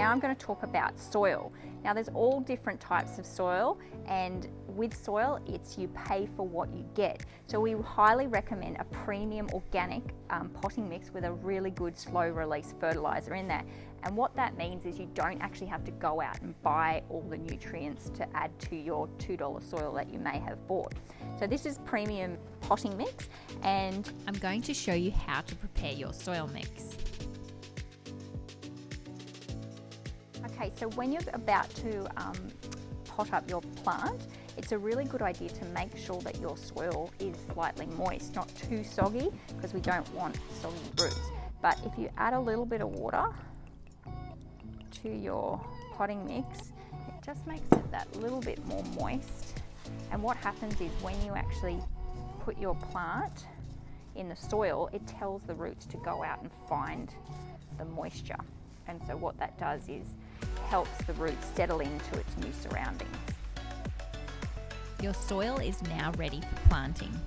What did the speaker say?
now I'm going to talk about soil. Now there's all different types of soil, and with soil it's you pay for what you get. So we highly recommend a premium organic potting mix with a really good slow release fertilizer in there. And what that means is you don't actually have to go out and buy all the nutrients to add to your $2 soil that you may have bought. So this is premium potting mix, and I'm going to show you how to prepare your soil mix. Okay, so when you're about to pot up your plant, it's a really good idea to make sure that your soil is slightly moist, not too soggy, because we don't want soggy roots. But if you add a little bit of water to your potting mix, it just makes it that little bit more moist. And what happens is when you actually put your plant in the soil, it tells the roots to go out and find the moisture. And so what that does is helps the roots settle into its new surroundings. Your soil is now ready for planting.